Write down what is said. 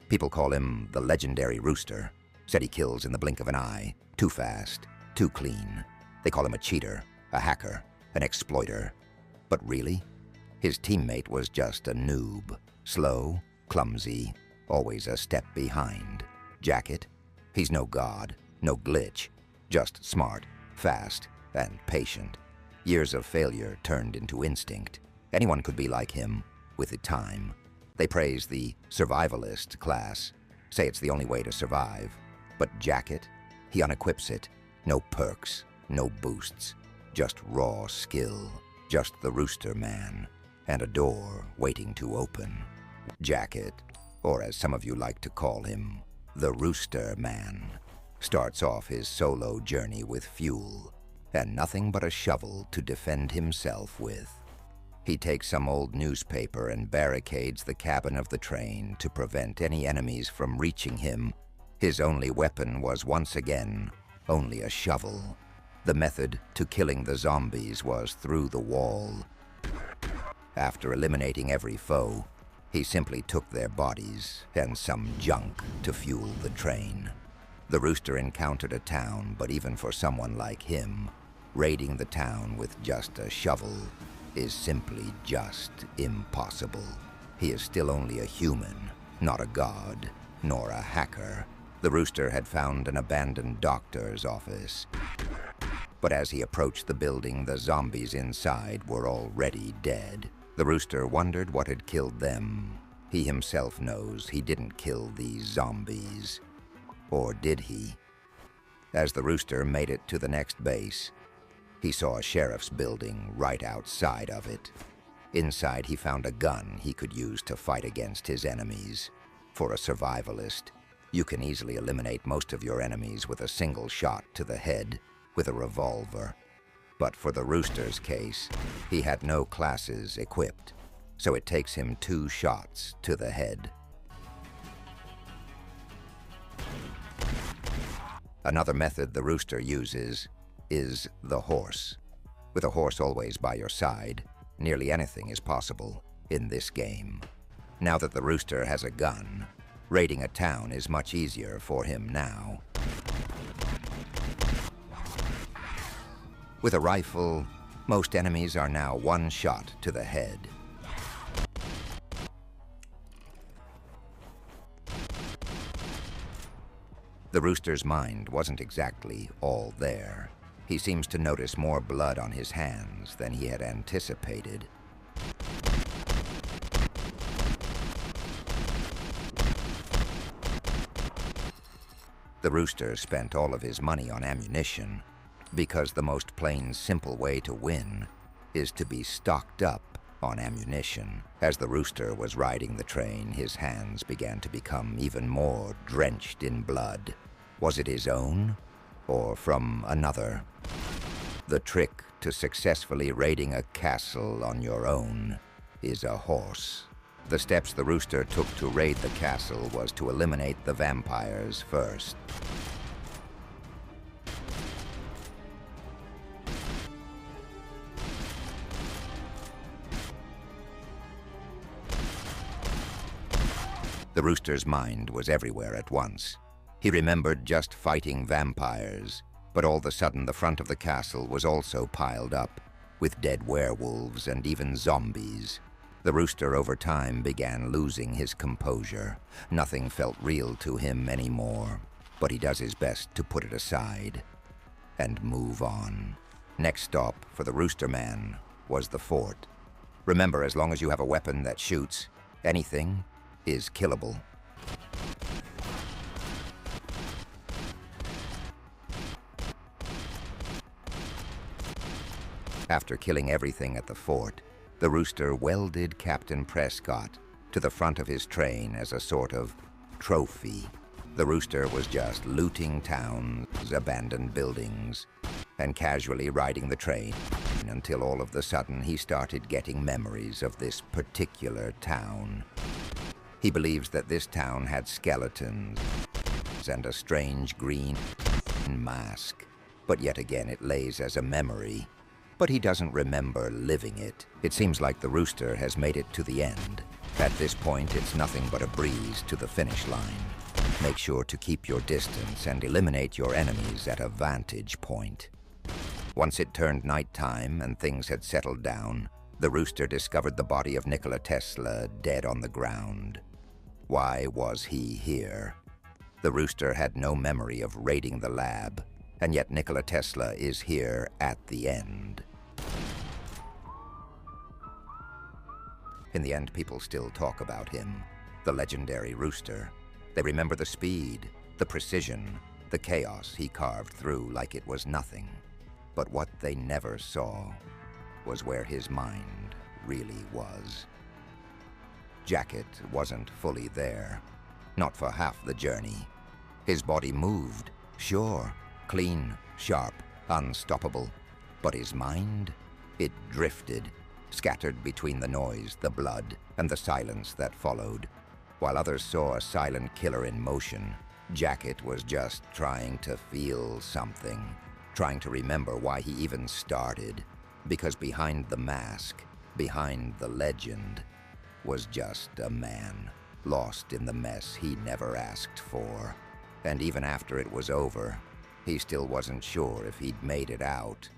People call him the legendary rooster. Said he kills in the blink of an eye, too fast, too clean. They call him a cheater, a hacker, an exploiter. But really, his teammate was just a noob. Slow, clumsy, always a step behind. Jacket? He's no god, no glitch. Just smart, fast, and patient. Years of failure turned into instinct. Anyone could be like him, with the time. They praise the survivalist class, say it's the only way to survive. But Jacket, he unequips it. No perks, no boosts, just raw skill. Just the rooster man, and a door waiting to open. Jacket, or as some of you like to call him, the rooster man, starts off his solo journey with fuel, and nothing but a shovel to defend himself with. He takes some old newspaper and barricades the cabin of the train to prevent any enemies from reaching him. His only weapon was once again only a shovel. The method to killing the zombies was through the wall. After eliminating every foe, he simply took their bodies and some junk to fuel the train. The rooster encountered a town, but even for someone like him, raiding the town with just a shovel is simply just impossible. He is still only a human, not a god, nor a hacker. The rooster had found an abandoned doctor's office. But as he approached the building, the zombies inside were already dead. The rooster wondered what had killed them. He himself knows he didn't kill these zombies. Or did he? As the rooster made it to the next base, he saw a sheriff's building right outside of it. Inside, he found a gun he could use to fight against his enemies. For a survivalist, you can easily eliminate most of your enemies with a single shot to the head with a revolver. But for the rooster's case, he had no classes equipped, so it takes him 2 shots to the head. Another method the rooster uses is the horse. With a horse always by your side, nearly anything is possible in this game. Now that the rooster has a gun, raiding a town is much easier for him now. With a rifle, most enemies are now 1 shot to the head. The rooster's mind wasn't exactly all there. He seems to notice more blood on his hands than he had anticipated. The rooster spent all of his money on ammunition, because the most plain, simple way to win is to be stocked up on ammunition. As the rooster was riding the train, his hands began to become even more drenched in blood. Was it his own, or from another? The trick to successfully raiding a castle on your own is a horse. The steps the rooster took to raid the castle was to eliminate the vampires first. The rooster's mind was everywhere at once. He remembered just fighting vampires, but all of a sudden the front of the castle was also piled up with dead werewolves and even zombies. The rooster over time began losing his composure. Nothing felt real to him anymore, but he does his best to put it aside and move on. Next stop for the rooster man was the fort. Remember, as long as you have a weapon that shoots, anything is killable. After killing everything at the fort, the rooster welded Captain Prescott to the front of his train as a sort of trophy. The rooster was just looting towns, abandoned buildings, and casually riding the train until all of a sudden he started getting memories of this particular town. He believes that this town had skeletons and a strange green mask, but yet again it lays as a memory. but he doesn't remember living it. It seems like the rooster has made it to the end. At this point, it's nothing but a breeze to the finish line. Make sure to keep your distance and eliminate your enemies at a vantage point. Once it turned nighttime and things had settled down, the rooster discovered the body of Nikola Tesla dead on the ground. Why was he here? The rooster had no memory of raiding the lab, and yet Nikola Tesla is here at the end. In the end, people still talk about him, the legendary rooster. They remember the speed, the precision, the chaos he carved through like it was nothing. But what they never saw was where his mind really was. Jacket wasn't fully there, not for half the journey. His body moved, sure, clean, sharp, unstoppable. But his mind? It drifted, scattered between the noise, the blood, and the silence that followed. While others saw a silent killer in motion, Jacket was just trying to feel something, trying to remember why he even started. Because behind the mask, behind the legend, was just a man, lost in the mess he never asked for. And even after it was over, he still wasn't sure if he'd made it out.